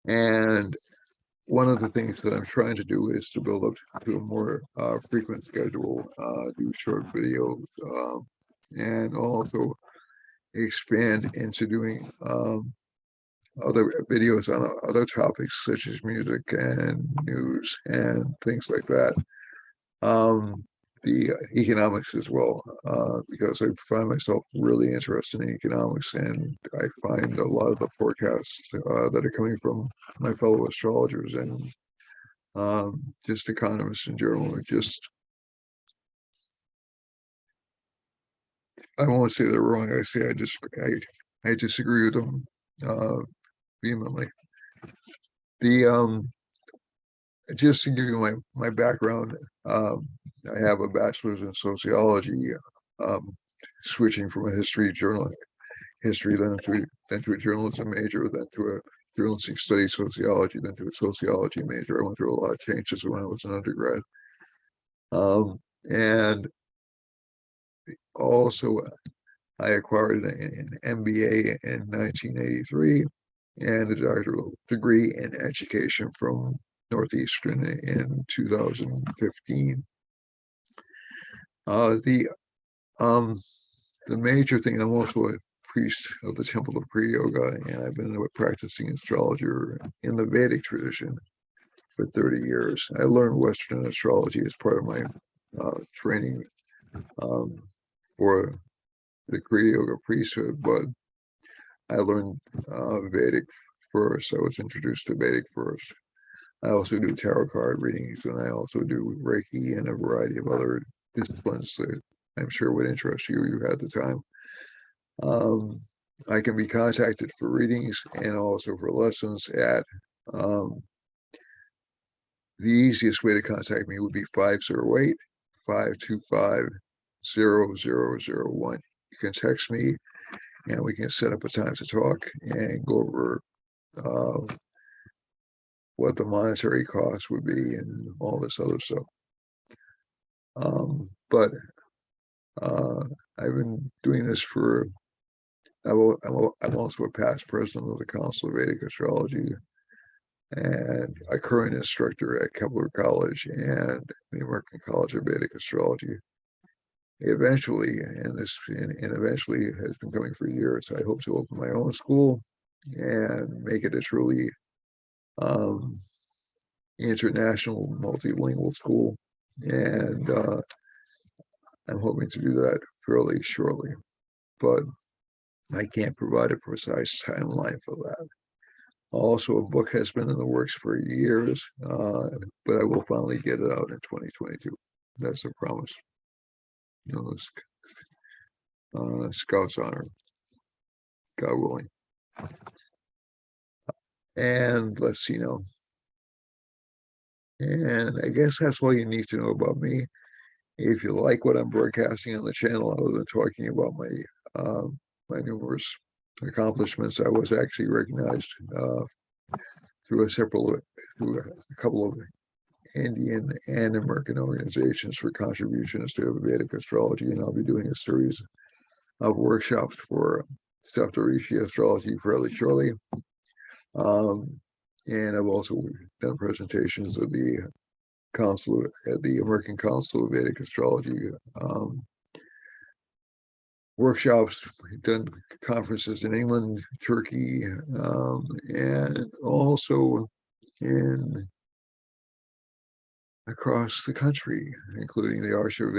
And one of the things that I'm trying to do is to build up to a more frequent schedule, do short videos, and also expand into doing other videos on other topics such as music and news and things like that. The economics as well, because I find myself really interested in economics, and I find a lot of the forecasts that are coming from my fellow astrologers and just economists in general are just, I won't say they're wrong. I say I disagree with them vehemently. The just to give you my background, I have a bachelor's in sociology, um, switching from a history, then to a journalism major, then to a journalistic studies sociology, then to a sociology major. I went through a lot of changes when I was an undergrad, and also I acquired an MBA in 1983 and a doctoral degree in education from Northeastern in 2015. The the major thing, I'm also a priest of the Temple of Kriya Yoga, and I've been a practicing astrologer in the Vedic tradition for 30 years. I learned Western astrology as part of my training um, for the Kriya Yoga priesthood, but I learned Vedic first. I was introduced to Vedic first. I also do tarot card readings, and I also do Reiki and a variety of other disciplines that I'm sure would interest you. You had the time. I can be contacted for readings and also for lessons at the easiest way to contact me would be 508-525-0001. You can text me and we can set up a time to talk and go over what the monetary cost would be and all this other stuff. But I've been doing this for, I'm also a past president of the Council of Vedic Astrology and a current instructor at Kepler College and the American College of Vedic Astrology. Eventually, and eventually has been coming for years, I hope to open my own school and make it a truly international multilingual school. And I'm hoping to do that fairly shortly, but I can't provide a precise timeline for that. Also, a book has been in the works for years, but I will finally get it out in 2022. That's a promise. You know, Scout's honor, God willing. And let's see now. And I guess that's all you need to know about me. If you like what I'm broadcasting on the channel, other than talking about my numerous accomplishments, I was actually recognized through a couple of Indian and American organizations for contributions to Vedic astrology, and I'll be doing a series of workshops for Saptarishi astrology fairly shortly. And I've also done presentations of the Council at the American Council of Vedic Astrology, workshops, done conferences in England, Turkey, and also in across the country, including the Arsha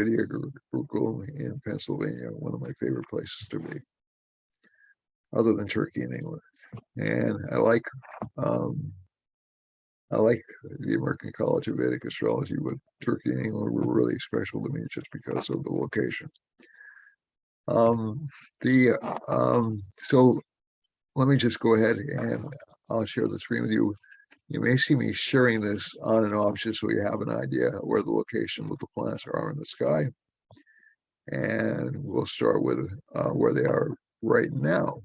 Group in Pennsylvania, one of my favorite places to be, other than Turkey and England. And I like the American College of Vedic Astrology, but Turkey and England were really special to me just because of the location. So let me just go ahead and I'll share the screen with you. You may see me sharing this on and off just so you have an idea where the location of the planets are in the sky. And we'll start with where they are right now.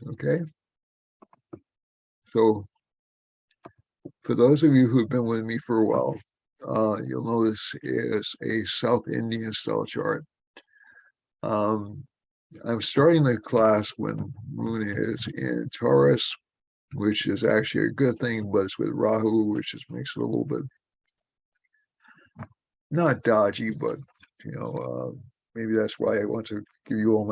Okay. So for those of you who've been with me for a while, you'll know this is a South Indian style chart. I'm starting the class when Moon is in Taurus, which is actually a good thing, but it's with Rahu, which just makes it a little bit not dodgy, but maybe that's why I want to give you all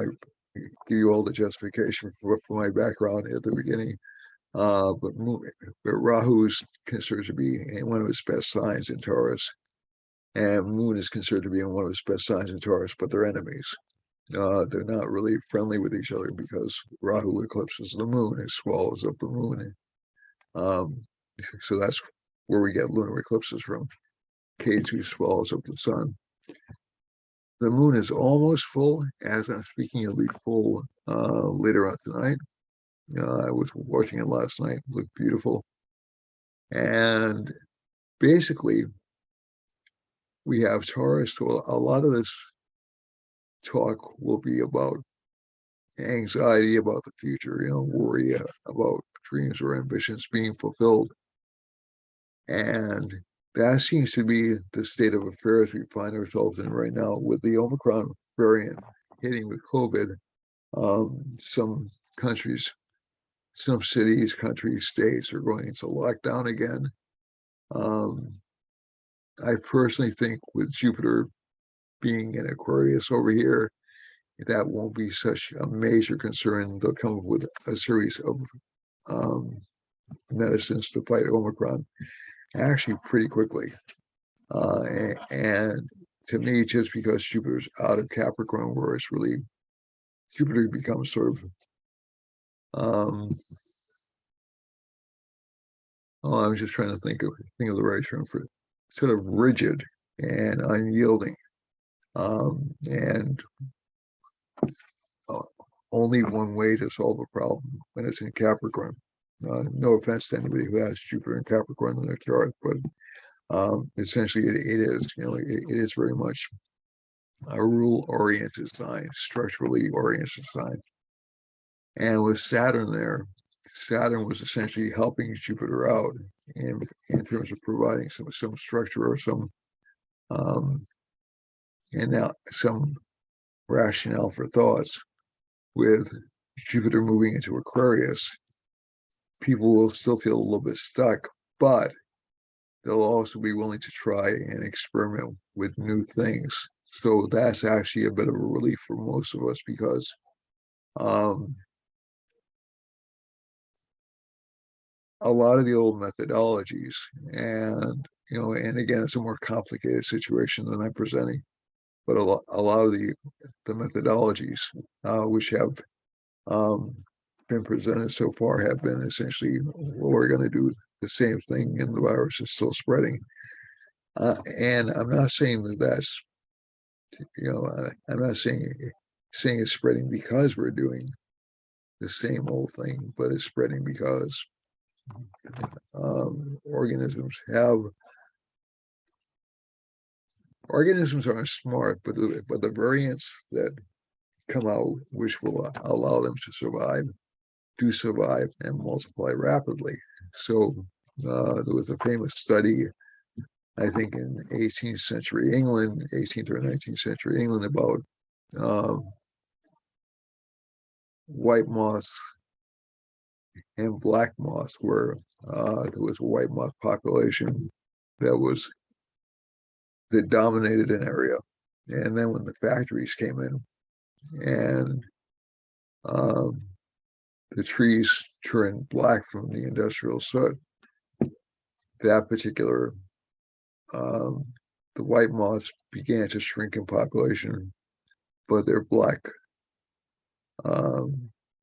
the justification for my background at the beginning. But Rahu is considered to be in one of its best signs in Taurus, and Moon is considered to be in one of its best signs in Taurus, but they're enemies. They're not really friendly with each other because Rahu eclipses the Moon, it swallows up the Moon. So that's where we get lunar eclipses from. K2 swallows up the Sun. The Moon is almost full. As I'm speaking, it'll be full later on tonight. I was watching it last night. It looked beautiful. And basically, we have Taurus. So a lot of this talk will be about anxiety about the future, worry about dreams or ambitions being fulfilled. And that seems to be the state of affairs we find ourselves in right now with the Omicron variant hitting with COVID. Some countries, some cities, countries, states are going into lockdown again. I personally think with Jupiter being in Aquarius over here, that won't be such a major concern. They'll come up with a series of medicines to fight Omicron actually pretty quickly. And to me, just because Jupiter's out of Capricorn, where it's really Jupiter becomes sort of I'm just trying to think of the right term for it, sort of rigid and unyielding, and only one way to solve a problem when it's in Capricorn. No offense to anybody who has Jupiter in Capricorn in their chart, but essentially it is, it is very much a rule-oriented sign, structurally oriented sign. And with Saturn there, Saturn was essentially helping Jupiter out in terms of providing some structure or some and now some rationale for thoughts. With Jupiter moving into Aquarius, people will still feel a little bit stuck, but they'll also be willing to try and experiment with new things. So that's actually a bit of a relief for most of us because a lot of the old methodologies, and and again, it's a more complicated situation than I'm presenting, but a lot of the methodologies which have been presented so far have been essentially, well, we're going to do the same thing and the virus is still spreading. And I'm not saying that that's, I'm not saying it's spreading because we're doing the same old thing, but it's spreading because organisms aren't smart, but the variants that come out, which will allow them to survive, do survive and multiply rapidly. So there was a famous study, I think in 18th century England, 18th or 19th century England, about white moths and black moths, where there was a white moth population that dominated an area. And then when the factories came in and the trees turned black from the industrial soot, that particular the white moths began to shrink in population, but they're black.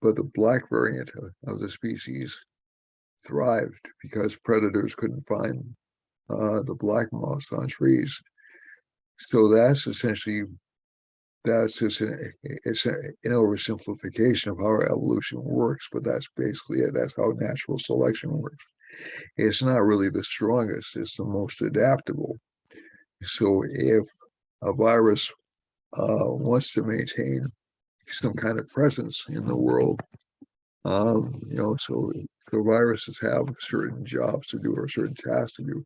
But the black variant of the species thrived because predators couldn't find the black moths on trees. So that's essentially, just it's an oversimplification of how our evolution works, but that's basically it. That's how natural selection works. It's not really the strongest, it's the most adaptable. So if a virus wants to maintain some kind of presence in the world, so the viruses have certain jobs to do or certain tasks to do,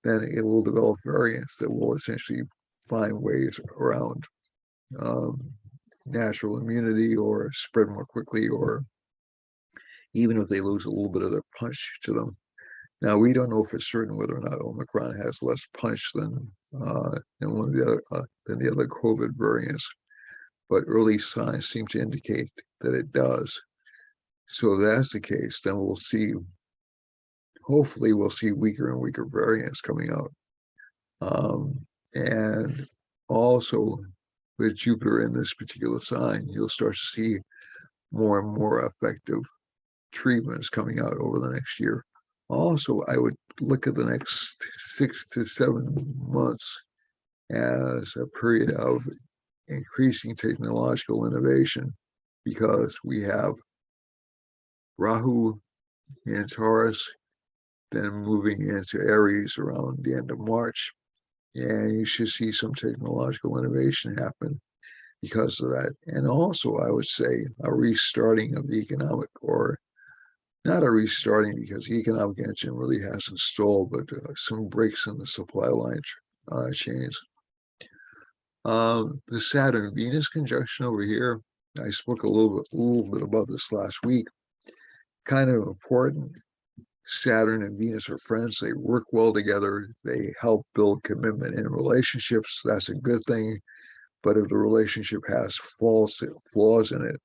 then it will develop variants that will essentially find ways around natural immunity or spread more quickly or even if they lose a little bit of their punch to them. Now, we don't know for certain whether or not Omicron has less punch than one of the other COVID variants, but early signs seem to indicate that it does. So if that's the case, then we'll see, hopefully we'll see weaker and weaker variants coming out. And also with Jupiter in this particular sign, you'll start to see more and more effective treatments coming out over the next year. Also, I would look at the next 6 to 7 months as a period of increasing technological innovation, because we have Rahu in Taurus, then moving into Aries around the end of March. And you should see some technological innovation happen because of that. And also, I would say a restarting of the economic, or not a restarting because the economic engine really hasn't stalled, but some breaks in the supply line chains. The Saturn-Venus conjunction over here, I spoke a little bit about this last week. Kind of important. Saturn and Venus are friends. They work well together. They help build commitment in relationships. That's a good thing. But if the relationship has flaws in it,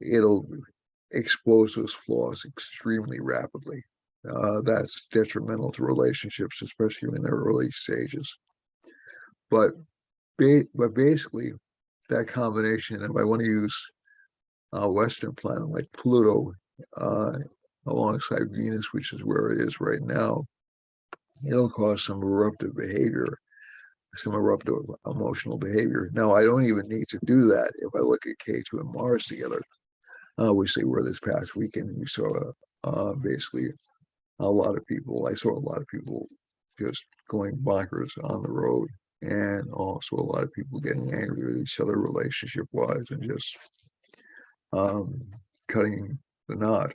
it'll expose those flaws extremely rapidly. That's detrimental to relationships, especially in their early stages. But basically, that combination, if I want to use a Western planet like Pluto alongside Venus, which is where it is right now, it'll cause some eruptive behavior, some eruptive emotional behavior. Now, I don't even need to do that if I look at K2 and Mars together, which they were this past weekend. We saw basically a lot of people. I saw a lot of people just going bonkers on the road, and also a lot of people getting angry with each other relationship-wise and just cutting the knot,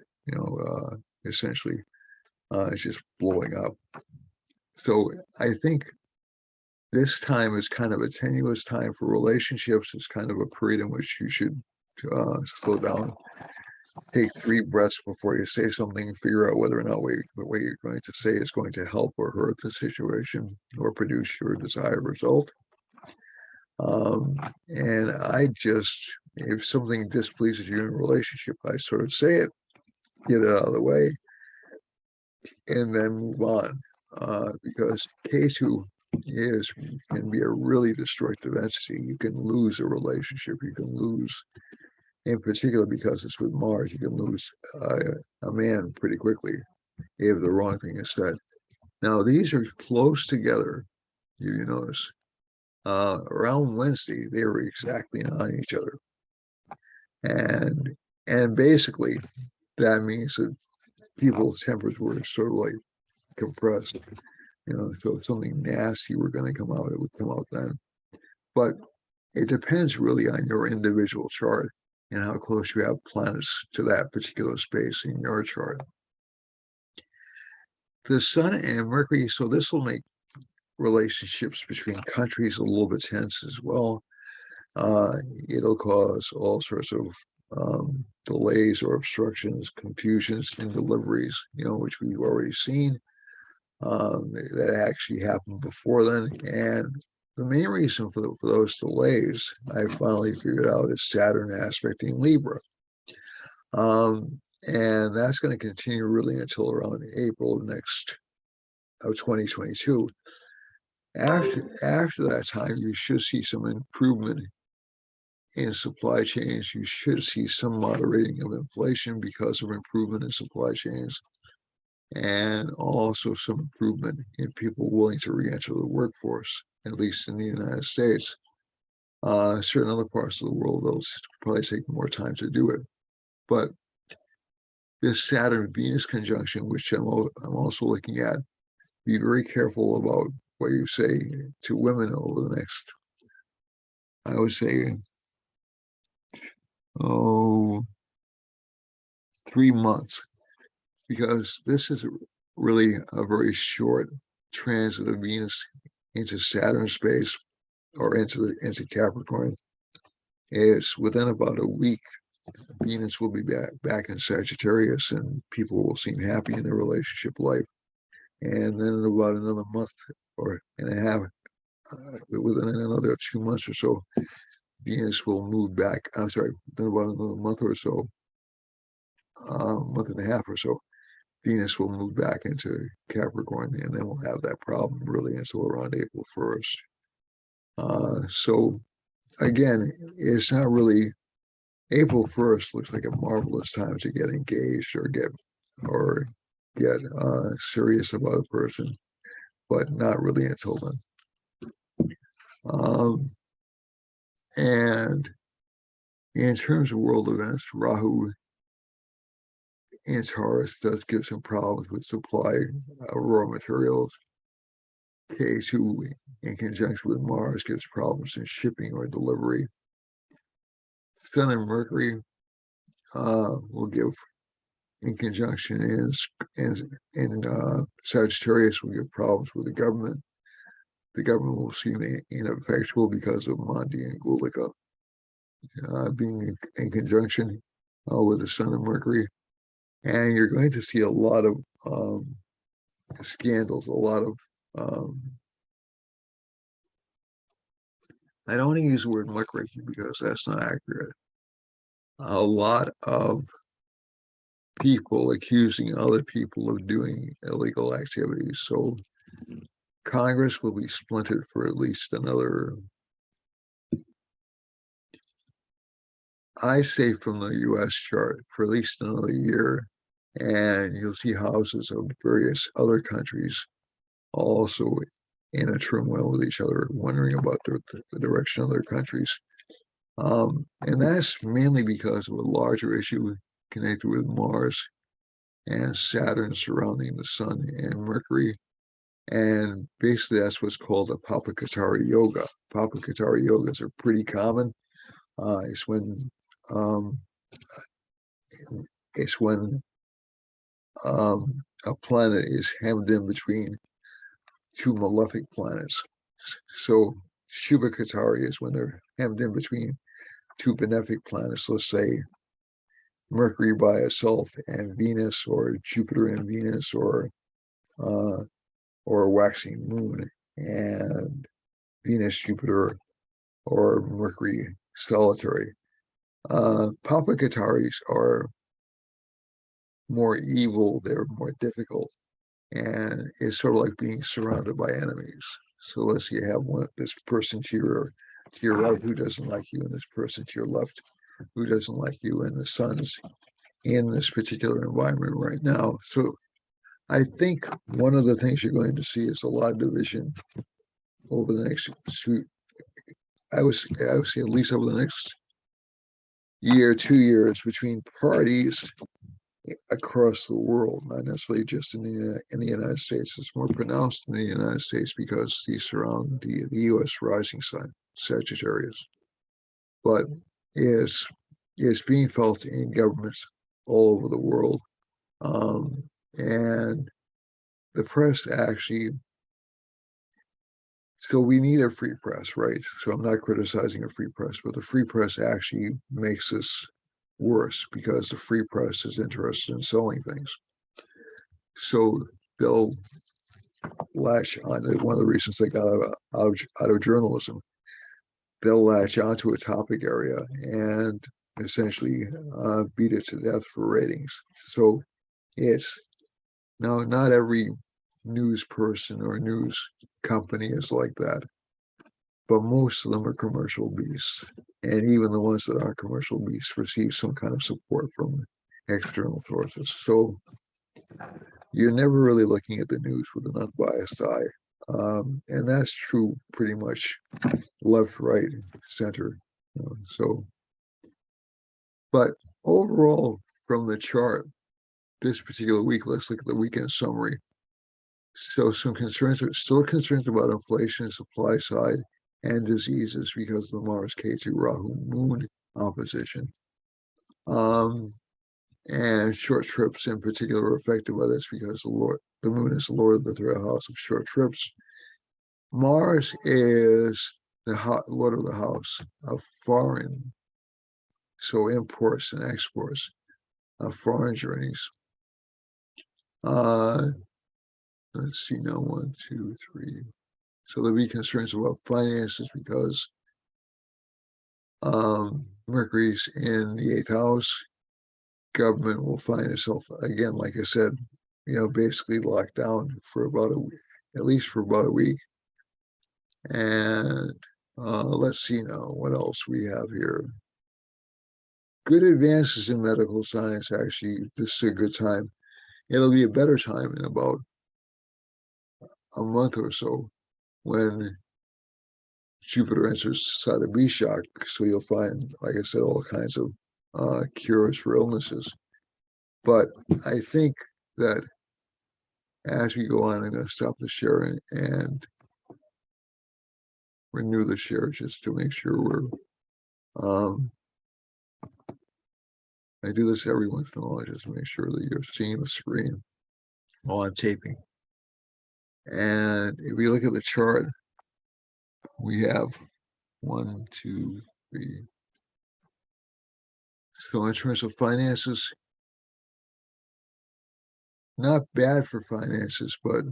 essentially just blowing up. So I think this time is kind of a tenuous time for relationships. It's kind of a period in which you should slow down, take 3 breaths before you say something, figure out whether or not what you're going to say is going to help or hurt the situation or produce your desired result. And if something displeases you in a relationship, I sort of say it, get it out of the way, and then move on. Because K2 can be a really destructive entity. You can lose a relationship. You can lose, in particular, because it's with Mars, you can lose a man pretty quickly if the wrong thing is said. Now, these are close together, you notice. Around Wednesday, they were exactly on each other. And basically, that means that people's tempers were sort of like compressed. So if something nasty were going to come out, it would come out then. But it depends really on your individual chart and how close you have planets to that particular space in your chart. The Sun and Mercury, so this will make relationships between countries a little bit tense as well. It'll cause all sorts of delays or obstructions, confusions in deliveries, which we've already seen. That actually happened before then. And the main reason for those delays, I finally figured out, is Saturn aspecting Libra. And that's going to continue really until around April of 2022. After that time, you should see some improvement in supply chains. You should see some moderating of inflation because of improvement in supply chains, and also some improvement in people willing to re-enter the workforce, at least in the United States. Certain other parts of the world, they'll probably take more time to do it. But this Saturn-Venus conjunction, which I'm also looking at, be very careful about what you say to women over the next, I would say, 3 months, because this is really a very short transit of Venus into Saturn space, or into Capricorn. It's within about a week Venus will be back in Sagittarius, and people will seem happy in their relationship life. And then in about another month or and a half, within another 2 months or so, Venus will move back. I'm sorry, in about another month or so, month and a half or so, Venus will move back into Capricorn, and then we'll have that problem really until around April 1st. So again, it's not really April 1st looks like a marvelous time to get engaged or get serious about a person, but not really until then. And in terms of world events, Rahu in Taurus does give some problems with supply raw materials. K2 in conjunction with Mars gives problems in shipping or delivery. Sun and Mercury will give, in conjunction in Sagittarius, will give problems with the government. The government will seem ineffectual because of Mandi and Gulika being in conjunction with the Sun and Mercury. And you're going to see a lot of scandals, a lot of I don't want to use the word muckraking because that's not accurate. A lot of people accusing other people of doing illegal activities. So Congress will be splintered for at least another, I say from the US chart, for at least another year. And you'll see houses of various other countries also in a turmoil with each other, wondering about the direction of their countries. And that's mainly because of a larger issue connected with Mars and Saturn surrounding the Sun and Mercury. And basically, that's what's called a Papakhitari Yoga. Papakhitari yogas are pretty common. It's when um, a planet is hemmed in between two malefic planets. So Shubhakatari is when they're hemmed in between two benefic planets, let's say Mercury by itself and Venus, or Jupiter and Venus, or a waxing moon and Venus, Jupiter, or Mercury solitary. Papakataris are more evil, they're more difficult, and it's sort of like being surrounded by enemies. So let's say you have this person to your right who doesn't like you, and this person to your left who doesn't like you, and the sun's in this particular environment right now. So I think one of the things you're going to see is a lot of division over the next I would say at least over the next year, 2 years, between parties across the world, not necessarily just in the United States. It's more pronounced in the United States because these surround the U.S. rising sign, Sagittarius. But it's being felt in governments all over the world. And the press actually, so we need a free press, right? So I'm not criticizing a free press, but the free press actually makes this worse because the free press is interested in selling things. So they'll latch on. One of the reasons they got out of journalism, they'll latch onto a topic area and essentially beat it to death for ratings. So it's now not every news person or news company is like that, but most of them are commercial beasts. And even the ones that aren't commercial beasts receive some kind of support from external sources. So you're never really looking at the news with an unbiased eye. And that's true pretty much left, right, center. So, but overall, from the chart, this particular week, let's look at the weekend summary. So some concerns, still concerns about inflation, supply side, and diseases because of the Mars K2 Rahu Moon opposition. And short trips in particular are affected by this because the moon is the lord of the third house of short trips. Mars is the lord of the house of foreign So imports and exports, foreign journeys. Let's see now, 1, 2, 3. So there'll be concerns about finances because Mercury's in the 8th house. Government will find itself again, like I said, basically locked down for about a week, at least for about a week. And let's see now what else we have here. Good advances in medical science. Actually, this is a good time. It'll be a better time in about a month or so when Jupiter enters Saturn Bishak. So you'll find, like I said, all kinds of cures for illnesses. But I think that as we go on, I'm going to stop the sharing and renew the share just to make sure we're I do this every once in a while just to make sure that you're seeing the screen while I'm taping. And if we look at the chart, we have 1, 2, 3. So in terms of finances, not bad for finances, but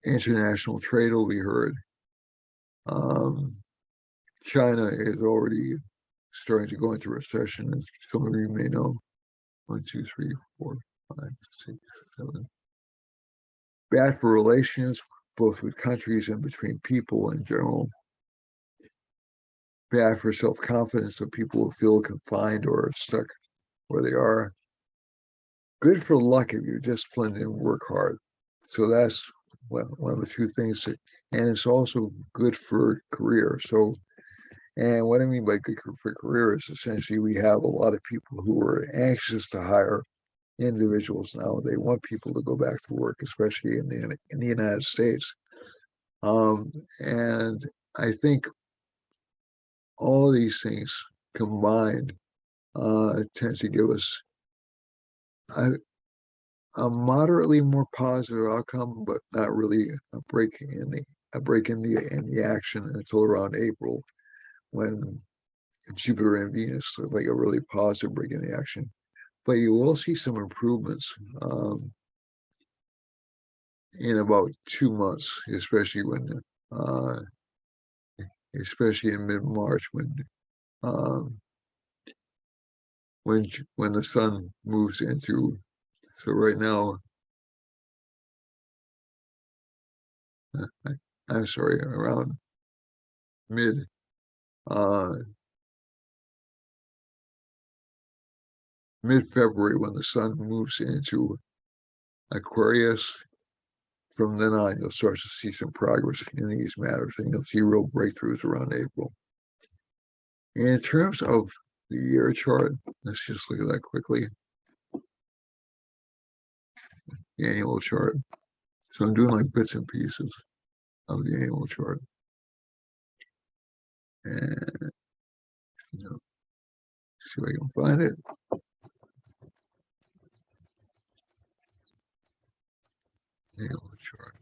international trade will be hurt. China is already starting to go into recession, as some of you may know. 1, 2, 3, 4, 5, 6, 7. Bad for relations, both with countries and between people in general. Bad for self-confidence, so people will feel confined or stuck where they are. Good for luck if you're disciplined and work hard. So that's one of the few things that, and it's also good for career. So, and what I mean by good for career is essentially we have a lot of people who are anxious to hire individuals now. They want people to go back to work, especially in the United States. And I think all these things combined tends to give us a moderately more positive outcome, but not really a break in the action until around April, when Jupiter and Venus look like a really positive break in the action. But you will see some improvements in about 2 months, especially in mid-March um, when the sun moves into. So right now, I'm sorry, around mid uh, mid-February, when the sun moves into Aquarius. From then on, you'll start to see some progress in these matters, and you'll see real breakthroughs around April. And in terms of the year chart, let's just look at that quickly. The annual chart. So I'm doing like bits and pieces of the annual chart. And see if I can find it. Annual chart.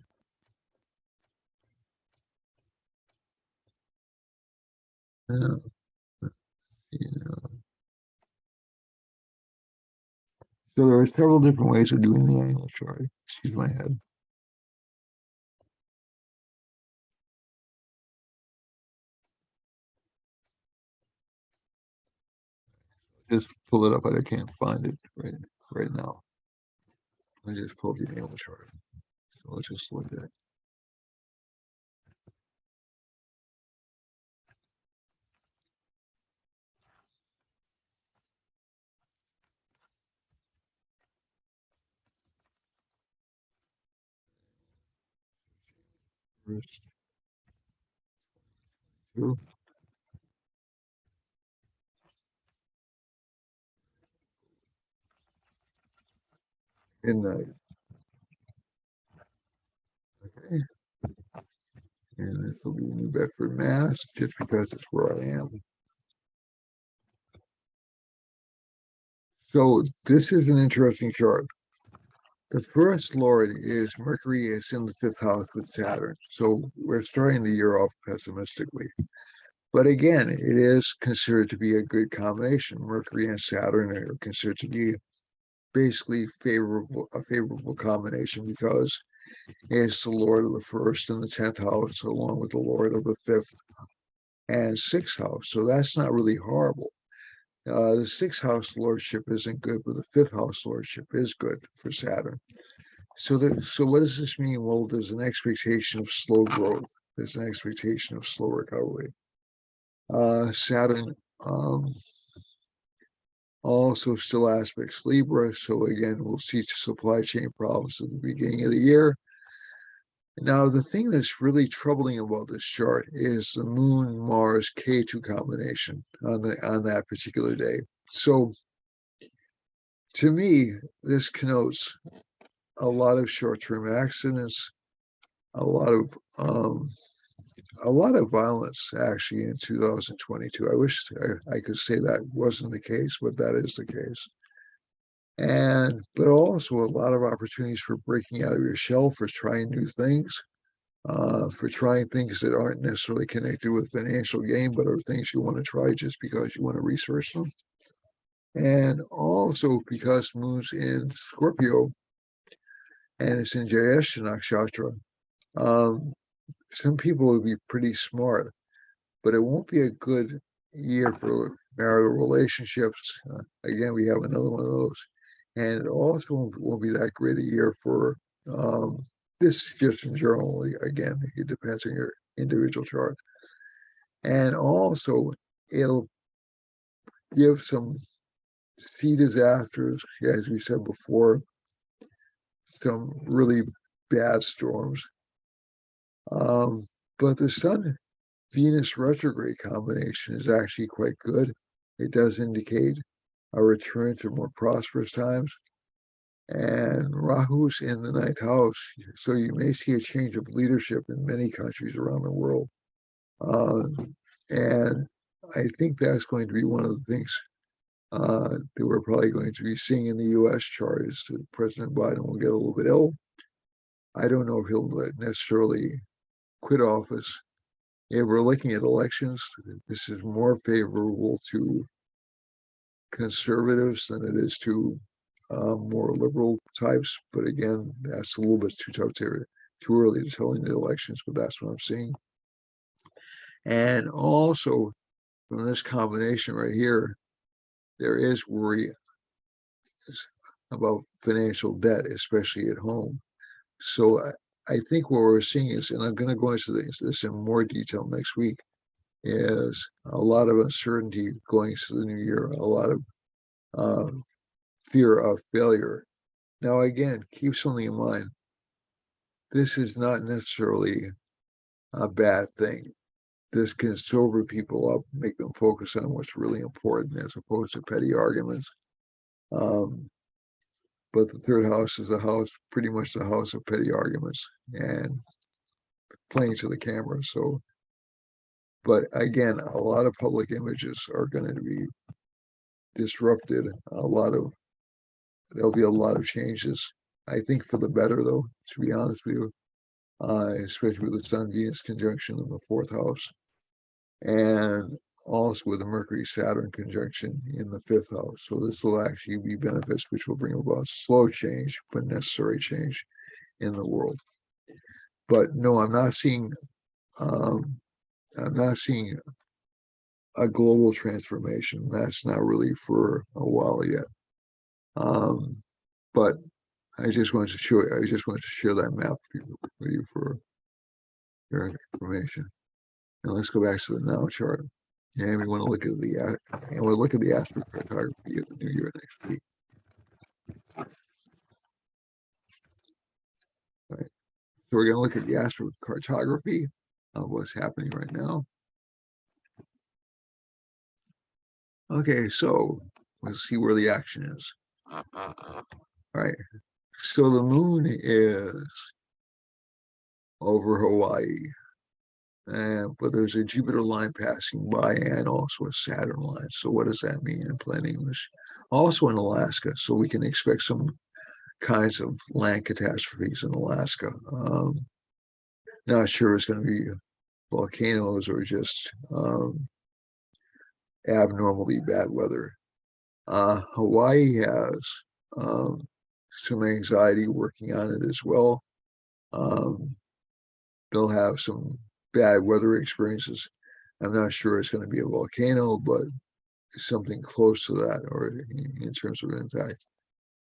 So there are several different ways of doing the annual chart. Excuse my head. Just pull it up, but I can't find it right now. I just pulled the annual chart. So let's just look at it. First, two. Midnight. Okay. And this will be New Bedford, Mass, just because it's where I am. So this is an interesting chart. The first Lord is Mercury is in the 5th house with Saturn. So we're starting the year off pessimistically. But again, it is considered to be a good combination. Mercury and Saturn are considered to be basically a favorable combination because it's the Lord of the first and the 10th house, along with the Lord of the fifth and sixth house. So that's not really horrible. The sixth house lordship isn't good, but the fifth house lordship is good for Saturn. So what does this mean? Well, there's an expectation of slow growth. There's an expectation of slow recovery. Saturn also still aspects Libra. So again, we'll see supply chain problems at the beginning of the year. Now, the thing that's really troubling about this chart is the Moon Mars K2 combination on that particular day. So to me, this connotes a lot of short-term accidents, a lot of violence actually in 2022. I wish I could say that wasn't the case, but that is the case. But also a lot of opportunities for breaking out of your shell, for trying new things, for trying things that aren't necessarily connected with financial gain, but are things you want to try just because you want to research them. And also because Moon's in Scorpio and it's in Jyeshtha Nakshatra, some people will be pretty smart, but it won't be a good year for marital relationships. Again, we have another one of those. And it also won't be that great a year for this just in general. Again, it depends on your individual chart. And also, it'll give some sea disasters, as we said before, some really bad storms. But the Sun Venus retrograde combination is actually quite good. It does indicate a return to more prosperous times. And Rahu's in the 9th house, so you may see a change of leadership in many countries around the world. And I think that's going to be one of the things that we're probably going to be seeing in the U.S. chart is that President Biden will get a little bit ill. I don't know if he'll necessarily quit office. If we're looking at elections, this is more favorable to conservatives than it is to more liberal types. But again, that's a little bit too early to tell in the elections, but that's what I'm seeing. And also from this combination right here, there is worry about financial debt, especially at home. So I think what we're seeing is, and I'm going to go into this in more detail next week, is a lot of uncertainty going into the new year, a lot of fear of failure. Now, again, keep something in mind. This is not necessarily a bad thing. This can sober people up, make them focus on what's really important as opposed to petty arguments. But the third house is pretty much the house of petty arguments and playing to the camera. So, but again, a lot of public images are going to be disrupted. There'll be a lot of changes. I think for the better, though, to be honest with you, especially with the Sun Venus conjunction in the 4th house, and also with the Mercury Saturn conjunction in the 5th house. So this will actually be benefits which will bring about slow change, but necessary change in the world. But no, I'm not seeing a global transformation. That's not really for a while yet. But I just wanted to share that map with you for your information. Now let's go back to the now chart. And we want to look at the astrocartography of the new year next week. All right. So we're going to look at the astrocartography of what's happening right now. Okay, so let's see where the action is. All right. So the moon is over Hawaii. But there's a Jupiter line passing by and also a Saturn line. So what does that mean in plain English? Also in Alaska, so we can expect some kinds of land catastrophes in Alaska. Not sure it's going to be volcanoes or just abnormally bad weather. Hawaii has some anxiety working on it as well. Um, they'll have some bad weather experiences. I'm not sure it's going to be a volcano, but something close to that, or in terms of impact.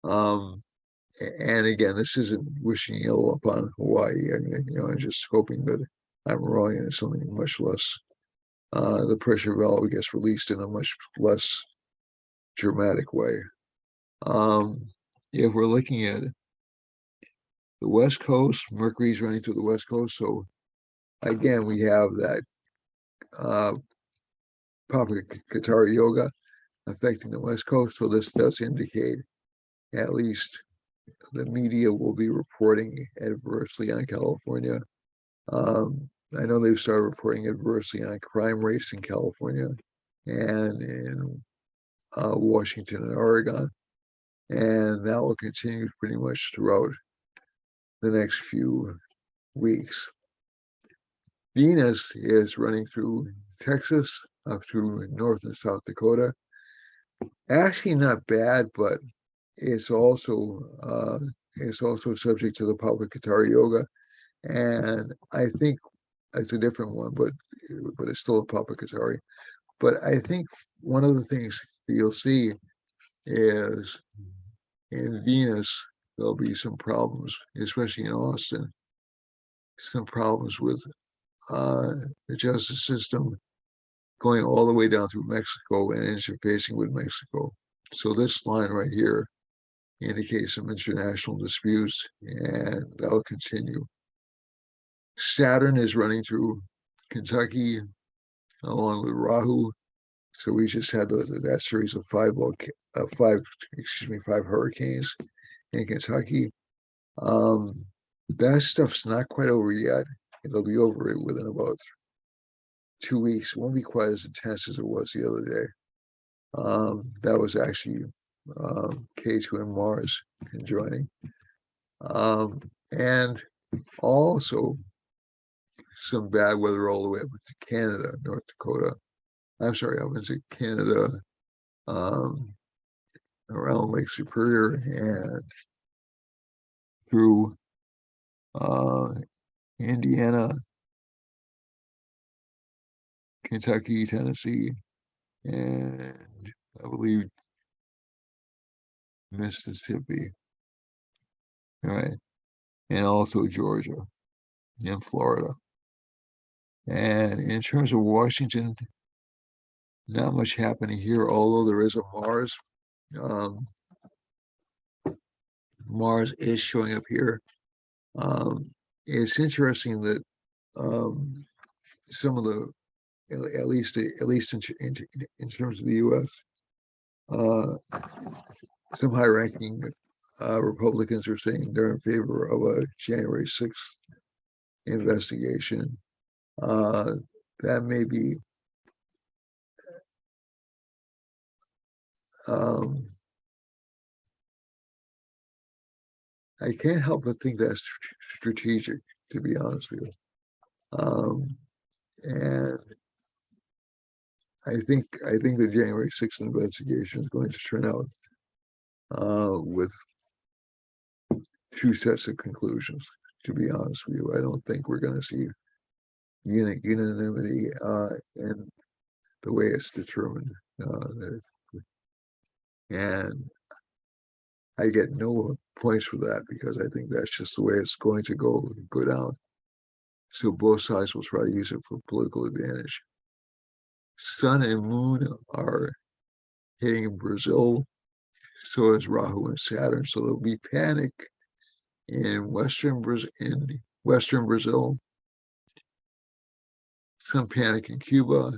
And again, this isn't wishing ill upon Hawaii. I mean, I'm just hoping that I'm wrong and it's something much less. The pressure valve gets released in a much less dramatic way. If we're looking at the West Coast, Mercury's running through the West Coast, so again, we have that Papakhitari Yoga affecting the West Coast. So this does indicate at least the media will be reporting adversely on California. I know they've started reporting adversely on crime rates in California and in Washington and Oregon, and that will continue pretty much throughout the next few weeks. Venus is running through Texas up through North and South Dakota. Actually, not bad, but it's also subject to the Papakhitari Yoga, and I think it's a different one, but it's still a Papakhitari. But I think one of the things you'll see is in Venus there'll be some problems, especially in Austin, some problems with the justice system going all the way down through Mexico and interfacing with Mexico. So this line right here indicates some international disputes, and that'll continue. Saturn is running through Kentucky along with Rahu. So we just had that series of five hurricanes in Kentucky. That stuff's not quite over yet. It'll be over within about 2 weeks. It won't be quite as intense as it was the other day. That was actually K2 and Mars conjoining. And also some bad weather all the way up to Canada, North Dakota. I'm sorry, up into Canada, around Lake Superior and through Indiana, Kentucky, Tennessee, and I believe Mississippi, right? And also Georgia and Florida. And in terms of Washington, not much happening here, although there is a Mars. Mars is showing up here. It's interesting that some of the, at least in terms of the U.S., some high-ranking Republicans are saying they're in favor of a January 6th investigation. That may be I can't help but think that's strategic, to be honest with you. And I think the January 6th investigation is going to turn out with two sets of conclusions. To be honest with you, I don't think we're going to see unanimity in the way it's determined. And I get no points for that because I think that's just the way it's going to go down. So both sides will try to use it for political advantage. Sun and Moon are hitting Brazil, so is Rahu and Saturn. So there'll be panic in Western Brazil, some panic in Cuba,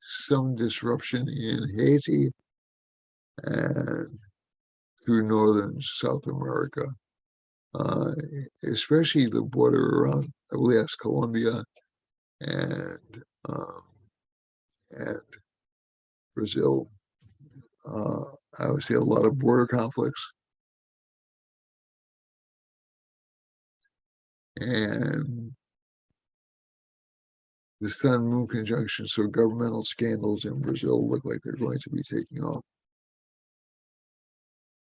some disruption in Haiti, and through northern South America, especially the border around, I believe that's Colombia and Brazil. I would see a lot of border conflicts. And the Sun-Moon conjunction, so governmental scandals in Brazil look like they're going to be taking off.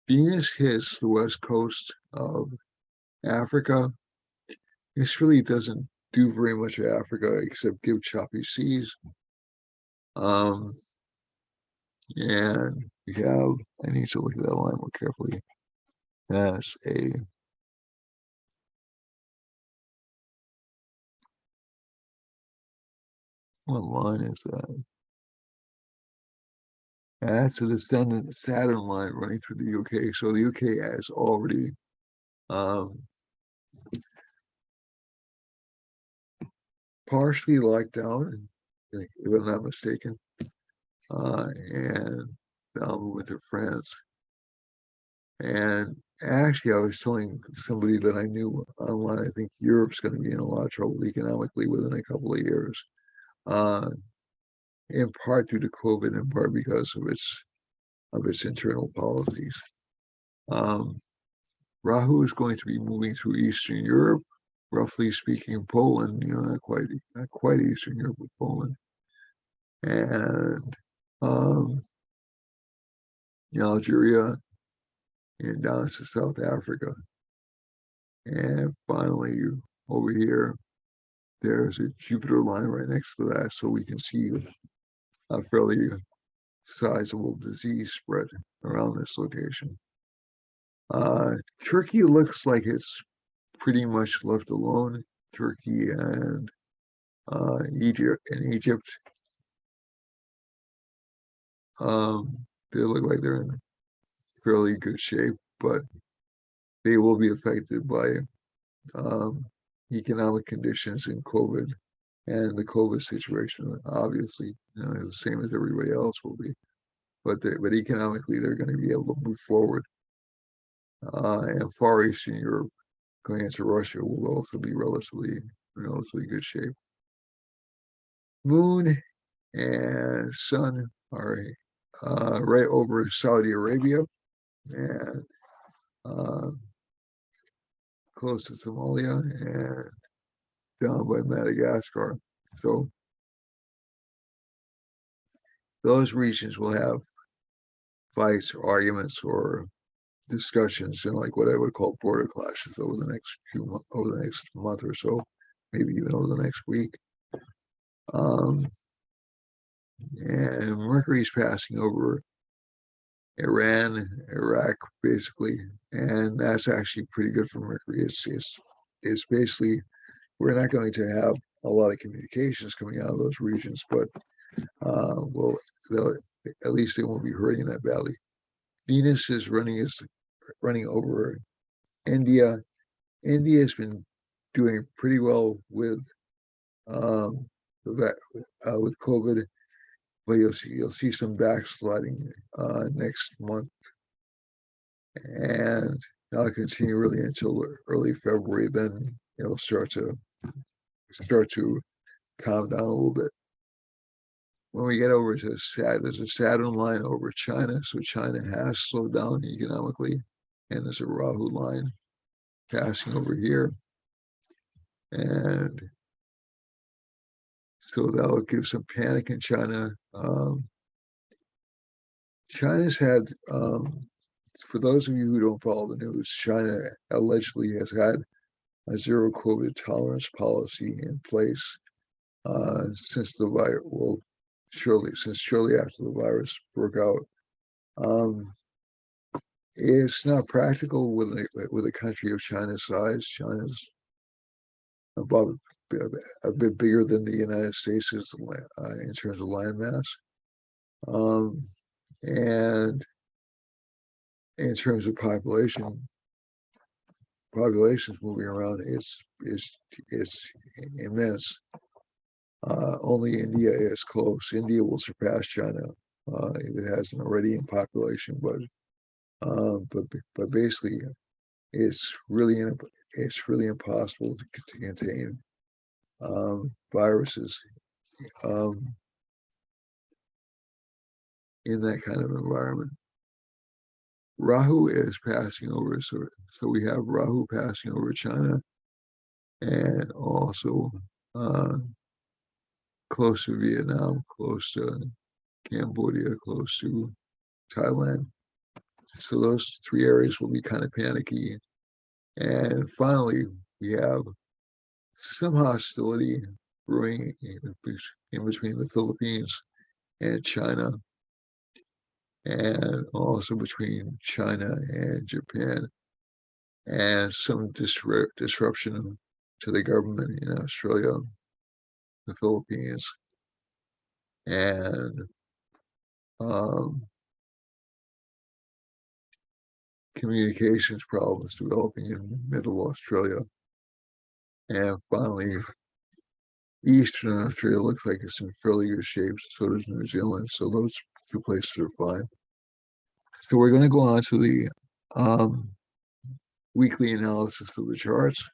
Venus hits the west coast of Africa. This really doesn't do very much of Africa except give choppy seas. And we have, I need to look at that line more carefully. That's what line is that? That's a descendant Saturn line running through the UK. So the UK has already partially locked down, if I'm not mistaken, and now moving to France. And actually, I was telling somebody that I knew online, I think Europe's going to be in a lot of trouble economically within a couple of years, in part due to COVID, in part because of its internal policies. Rahu is going to be moving through Eastern Europe, roughly speaking, Poland. Not quite Eastern Europe, but Poland, and Algeria, and down to South Africa. And finally, over here, there's a Jupiter line right next to that, so we can see a fairly sizable disease spread around this location. Turkey looks like it's pretty much left alone. Turkey and Egypt, they look like they're in fairly good shape, but they will be affected by economic conditions in COVID and the COVID situation. Obviously, the same as everybody else will be, but economically they're going to be able to move forward. And Far Eastern Europe, going into Russia, will also be relatively good shape. Moon and Sun are right over Saudi Arabia and close to Somalia and down by Madagascar. So those regions will have fights, arguments, or discussions, like what I would call border clashes over the next month or so, maybe even over the next week. And Mercury's passing over Iran, Iraq, basically, and that's actually pretty good for Mercury. It's basically, we're not going to have a lot of communications coming out of those regions, but well, at least they won't be hurting that badly. Venus is running over India. India has been doing pretty well with COVID, but you'll see some backsliding next month, and that'll continue really until early February. Then it'll start to calm down a little bit. When we get over to there's a Saturn line over China, so China has slowed down economically, and there's a Rahu line passing over here, and so that'll give some panic in China. China's had, for those of you who don't follow the news, China allegedly has had a zero COVID tolerance policy in place since the virus, shortly after the virus broke out. It's not practical with a country of China's size. China's above a bit bigger than the United States is in terms of land mass, and in terms of populations moving around, it's immense. Only India is close. India will surpass China if it hasn't already in population, but basically, it's really impossible to contain viruses in that kind of environment. Rahu is passing over, so we have Rahu passing over China, and also close to Vietnam, close to Cambodia, close to Thailand. So those three areas will be kind of panicky. And finally, we have some hostility brewing in between the Philippines and China, and also between China and Japan, and some disruption to the government in Australia, the Philippines, and um, communications problems developing in middle Australia. And finally, Eastern Australia looks like it's in fairly good shape. So does New Zealand. So those two places are fine. So we're going to go on to the um, weekly analysis of the charts.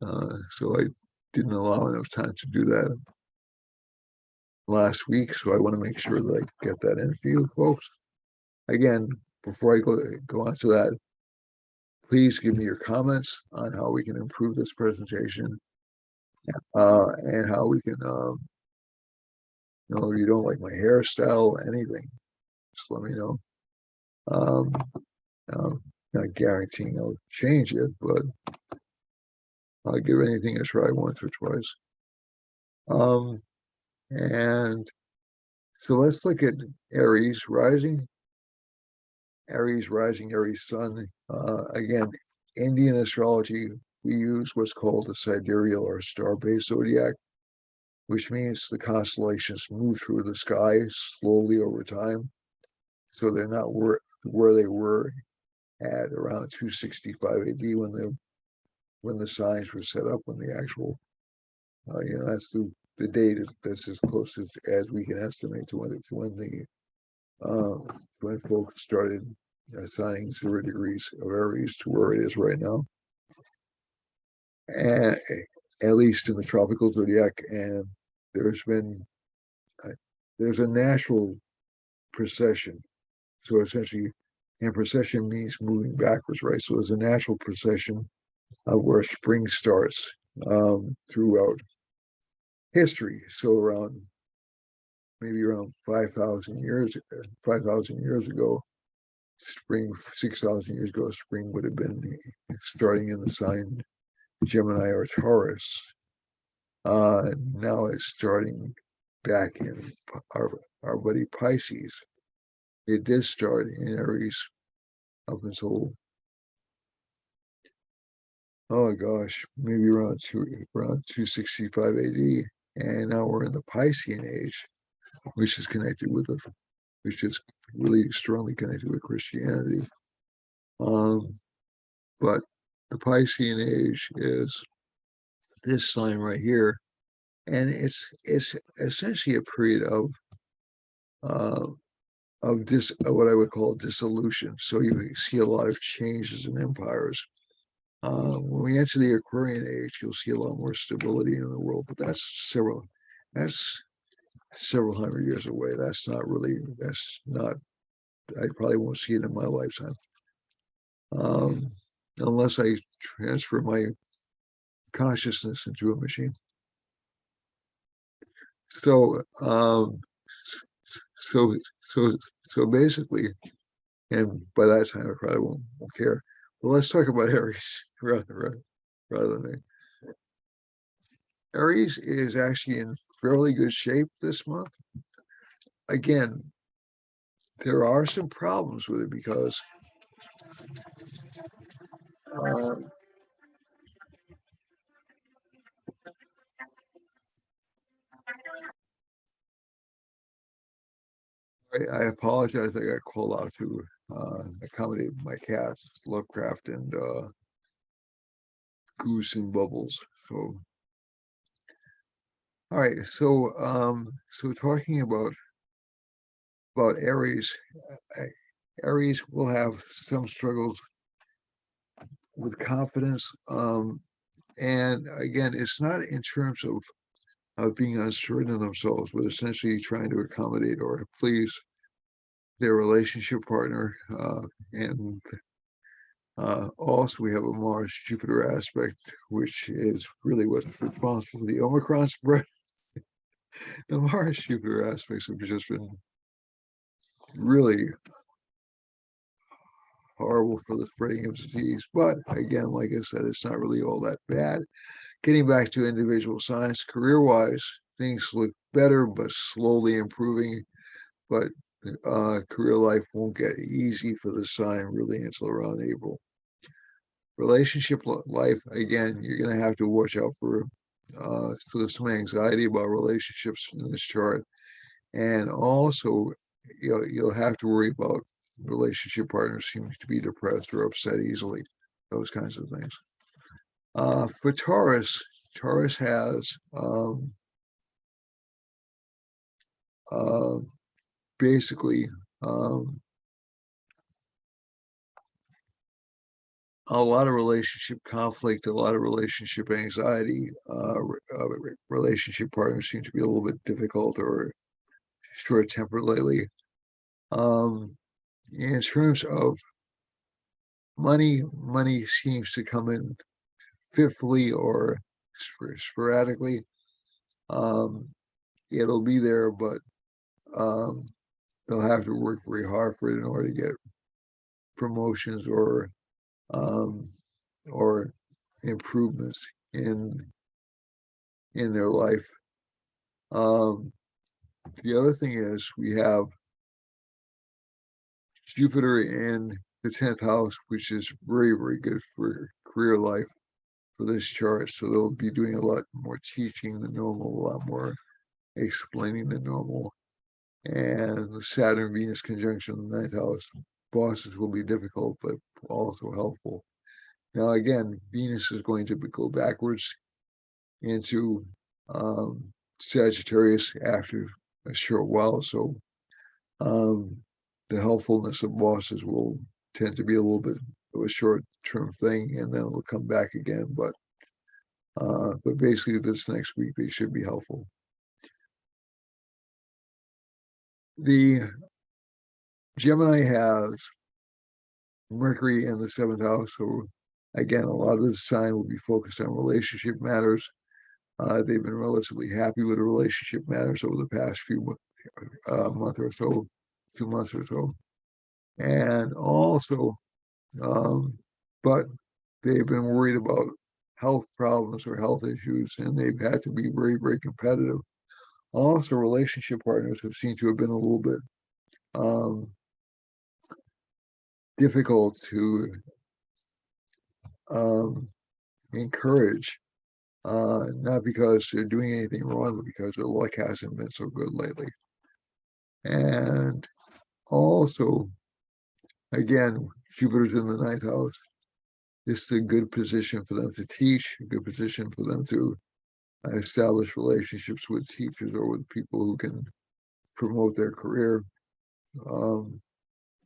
So I didn't allow enough time to do that last week. So I want to make sure that I get that in for you folks. Again, before I go on to that, please give me your comments on how we can improve this presentation, and how we can, if you don't like my hairstyle, anything, just let me know. I'm not guaranteeing I'll change it, but I'll give anything a try once or twice. And so let's look at Aries rising, Aries rising, Aries sun. Again, Indian astrology, we use what's called the sidereal or star-based zodiac, which means the constellations move through the sky slowly over time. So they're not where they were at around 265 AD when the signs were set up, when the actual, that's the date that's as close as we can estimate to when folks started assigning 0 degrees of Aries to where it is right now, and at least in the tropical zodiac. And there's been there's a natural precession. So essentially, and precession means moving backwards, right? So there's a natural precession of where spring starts throughout history. So maybe around 5,000 years ago, spring, 6,000 years ago, spring would have been starting in the sign Gemini or Taurus. Now it's starting back in our buddy Pisces. It did start in Aries up until, oh gosh, maybe around 265 AD, and now we're in the Piscean age, which is really strongly connected with Christianity. But the Piscean age is this sign right here, and it's essentially a period of what I would call dissolution. So you see a lot of changes in empires. When we enter the Aquarian age, you'll see a lot more stability in the world, but that's several hundred years away. I probably won't see it in my lifetime. Unless I transfer my consciousness into a machine. So, so, so basically, and by that time I probably won't care. Well, let's talk about Aries rather than me. Aries is actually in fairly good shape this month. Again, there are some problems with it because I apologize. I got called out to accommodate my cats, Lovecraft and Goose and Bubbles. So, all right. So talking about Aries, Aries will have some struggles with confidence. And again, it's not in terms of being uncertain in themselves, but essentially trying to accommodate or please their relationship partner. And Also, we have a Mars-Jupiter aspect, which is really what's responsible for the Omicron spread. The Mars-Jupiter aspects have just been really horrible for the spreading of disease. But again, like I said, it's not really all that bad. Getting back to individual signs, career-wise, things look better, but slowly improving. But career life won't get easy for the sign really until around April. Relationship life, again, you're going to have to watch out for some anxiety about relationships in this chart. And also, you'll have to worry about relationship partners seem to be depressed or upset easily, those kinds of things. For Taurus, Taurus has basically a lot of relationship conflict, a lot of relationship anxiety. Relationship partners seem to be a little bit difficult or short-tempered lately. In terms of money seems to come in fitfully or sporadically. It'll be there, but they'll have to work very hard for it in order to get promotions or improvements in their life. The other thing is we have Jupiter in the 10th house, which is very, very good for career life for this chart. So they'll be doing a lot more teaching than normal, a lot more explaining than normal. And the Saturn Venus conjunction in the 9th house, bosses will be difficult, but also helpful. Now, again, Venus is going to go backwards into Sagittarius after a short while. So the helpfulness of bosses will tend to be a little bit of a short-term thing, and then it'll come back again. But basically, this next week they should be helpful. The Gemini has Mercury in the 7th house, so again, a lot of the sign will be focused on relationship matters. They've been relatively happy with the relationship matters over the past month or so, 2 months or so. And also, but they've been worried about health problems or health issues, and they've had to be very, very competitive. Also, relationship partners have seemed to have been a little bit difficult to encourage, not because they're doing anything wrong, but because their luck hasn't been so good lately. And also, again, Jupiter's in the 9th house. This is a good position for them to teach, a good position for them to establish relationships with teachers or with people who can promote their career.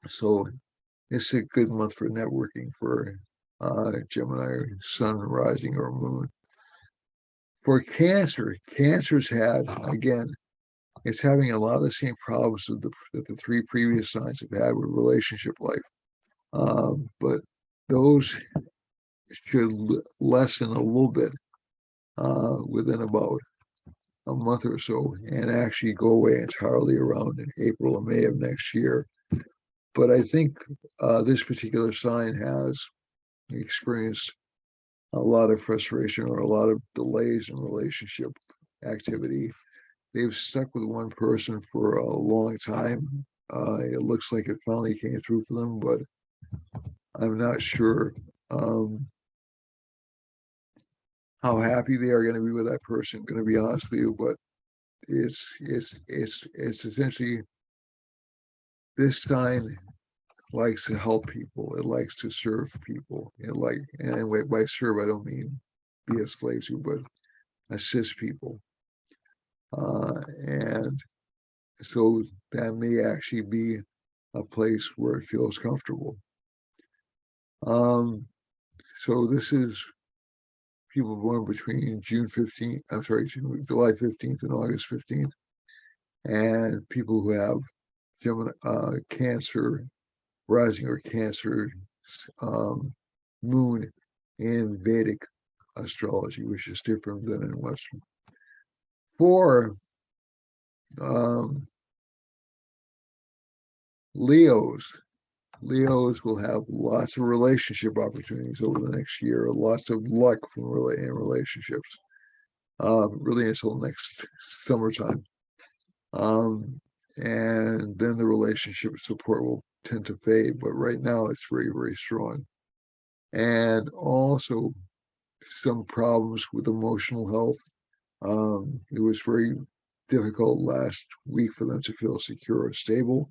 So it's a good month for networking for Gemini, Sun, Rising, or Moon. For Cancer, Cancer's had, again, it's having a lot of the same problems that the 3 previous signs have had with relationship life. But those should lessen a little bit within about a month or so and actually go away entirely around in April or May of next year. But I think this particular sign has experienced a lot of frustration or a lot of delays in relationship activity. They've stuck with one person for a long time. It looks like it finally came through for them, but I'm not sure how happy they are going to be with that person. I'm going to be honest with you, but it's essentially, this sign likes to help people. It likes to serve people. And by serve, I don't mean be a slave to, but assist people. And so that may actually be a place where it feels comfortable. So this is people born between July 15th and August 15th, and people who have Gemini, Cancer, Rising or Cancer, moon in Vedic astrology, which is different than in Western. For Leos will have lots of relationship opportunities over the next year, lots of luck from in relationships, really until next summertime. And then the relationship support will tend to fade, but right now it's very, very strong. And also some problems with emotional health. It was very difficult last week for them to feel secure or stable.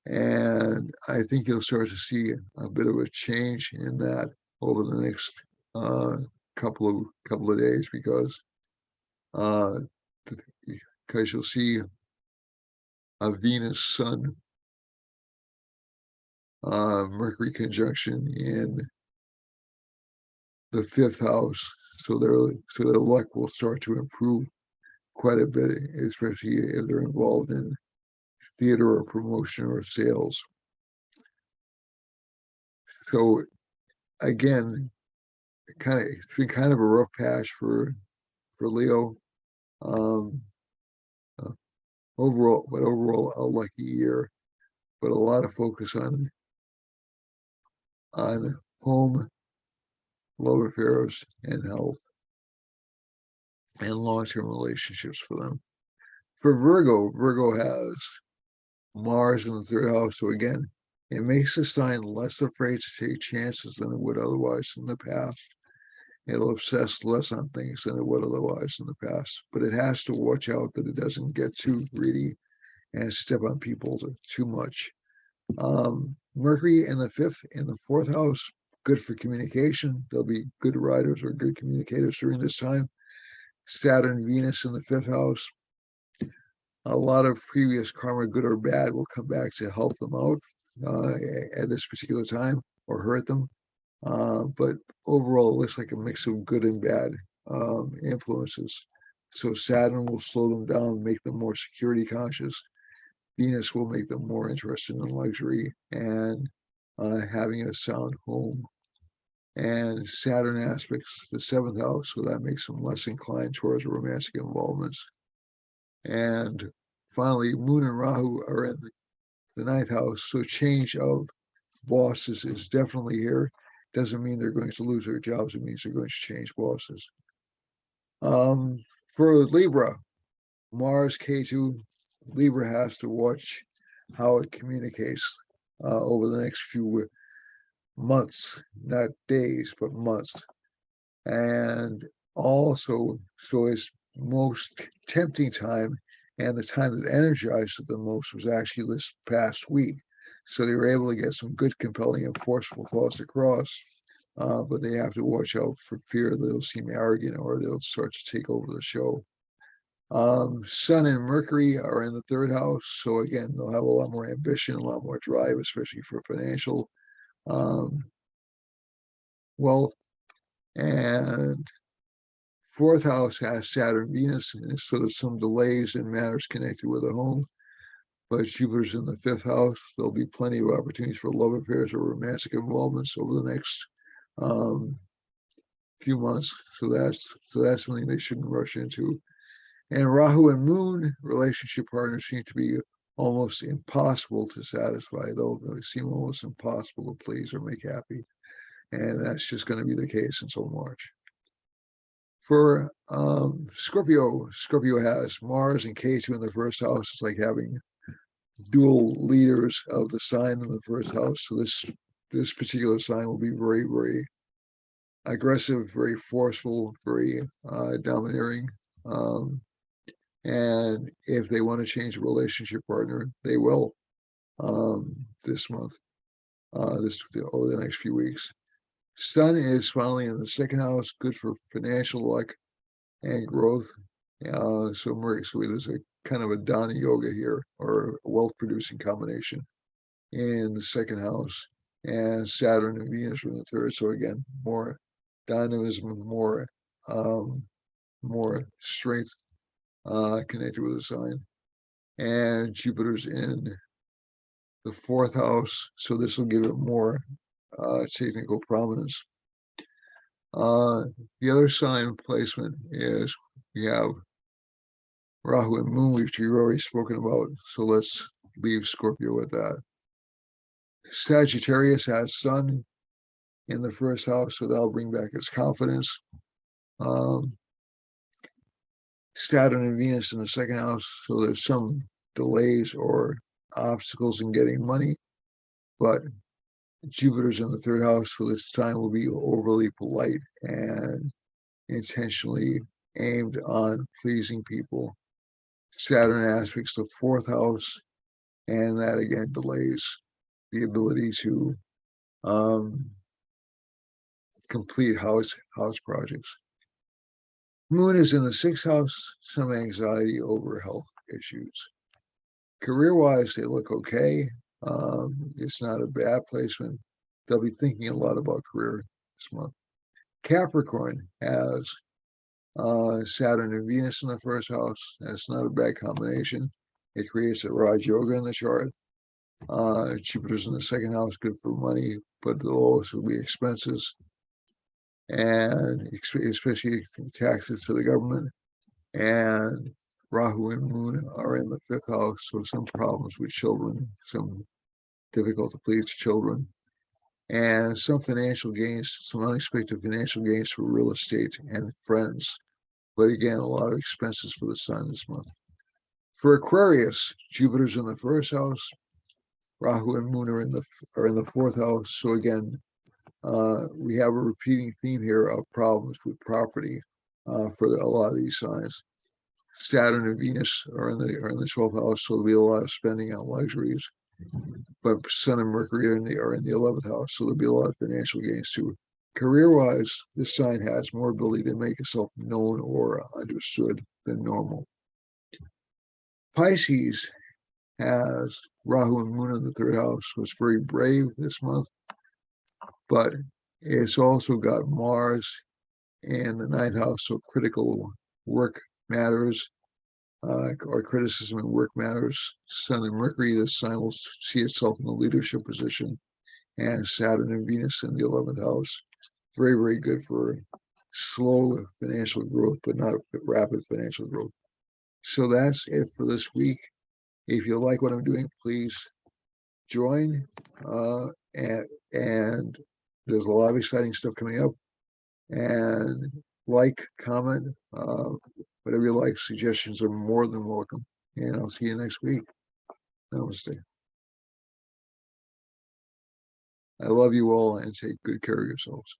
And I think you'll start to see a bit of a change in that over the next couple of days, because you'll see a Venus Sun Mercury conjunction in the fifth house, so their luck will start to improve quite a bit, especially if they're involved in theater or promotion or sales. So again, it's been kind of a rough patch for Leo. Overall a lucky year, but a lot of focus on home, love affairs, and health, and long-term relationships for them. For Virgo has Mars in the third house, so again, it makes the sign less afraid to take chances than it would otherwise in the past. It'll obsess less on things than it would otherwise in the past, but it has to watch out that it doesn't get too greedy and step on people too much. Mercury in the fourth house, good for communication. They'll be good writers or good communicators during this time. Saturn, Venus in the fifth house. A lot of previous karma, good or bad, will come back to help them out at this particular time or hurt them. But overall, it looks like a mix of good and bad influences. So Saturn will slow them down, make them more security conscious. Venus will make them more interested in luxury and having a sound home. And Saturn aspects the seventh house, so that makes them less inclined towards romantic involvements. And finally, Moon and Rahu are in the ninth house, so change of bosses is definitely here. Doesn't mean they're going to lose their jobs, it means they're going to change bosses. For Libra, Mars, K2, Libra has to watch how it communicates over the next few months, not days, but months. And also, so its most tempting time and the time that energized it the most was actually this past week. So they were able to get some good, compelling, and forceful thoughts across, but they have to watch out for fear that they'll seem arrogant or they'll start to take over the show. Sun and Mercury are in the third house, so again, they'll have a lot more ambition, a lot more drive, especially for financial wealth. And fourth house has Saturn, Venus, and so there's some delays in matters connected with the home. But Jupiter's in the fifth house. There'll be plenty of opportunities for love affairs or romantic involvements over the next few months. So that's something they shouldn't rush into. And Rahu and Moon relationship partners seem to be almost impossible to satisfy. They seem almost impossible to please or make happy. And that's just going to be the case until March. For Scorpio has Mars and K2 in the first house. It's like having dual leaders of the sign in the first house. So this particular sign will be very, very aggressive, very forceful, very domineering. And if they want to change a relationship partner, they will this month, over the next few weeks. Sun is finally in the second house, good for financial luck and growth. So there's a kind of a Dana yoga here, or a wealth producing combination in the second house, and Saturn and Venus are in the third. So again, more dynamism, more strength connected with the sign. And Jupiter's in the fourth house, so this will give it more technical prominence. The other sign placement is we have Rahu and Moon, which we've already spoken about. So let's leave Scorpio with that. Sagittarius has Sun in the first house, so that'll bring back its confidence. Saturn and Venus in the second house, so there's some delays or obstacles in getting money, but Jupiter's in the third house, so this time will be overly polite and intentionally aimed on pleasing people. Saturn aspects the fourth house, and that again delays the ability to complete house projects. Moon is in the sixth house, some anxiety over health issues. Career-wise, they look okay. It's not a bad placement. They'll be thinking a lot about career this month. Capricorn has Saturn and Venus in the first house. That's not a bad combination. It creates a Raj Yoga in the chart. Jupiter's in the second house, good for money, but the lowest will be expenses, and especially taxes to the government. And Rahu and Moon are in the fifth house, so some problems with children, some difficult to please children, and some financial gains, some unexpected financial gains for real estate and friends. But again, a lot of expenses for the sun this month. For Aquarius, Jupiter's in the first house, Rahu and Moon are in the fourth house. So again, we have a repeating theme here of problems with property for a lot of these signs. Saturn and Venus are in the 12th house, so there'll be a lot of spending on luxuries. But Sun and Mercury are in the 11th house, so there'll be a lot of financial gains too. Career-wise, this sign has more ability to make itself known or understood than normal. Pisces has Rahu and Moon in the third house, so it's very brave this month, but it's also got Mars in the ninth house, so critical work matters, or criticism in work matters. Sun and Mercury, this sign will see itself in the leadership position, and Saturn and Venus in the 11th house. Very, very good for slow financial growth, but not rapid financial growth. So that's it for this week. If you like what I'm doing, please join. And there's a lot of exciting stuff coming up. And like, comment, whatever you like. Suggestions are more than welcome. And I'll see you next week. Namaste. I love you all, and take good care of yourselves.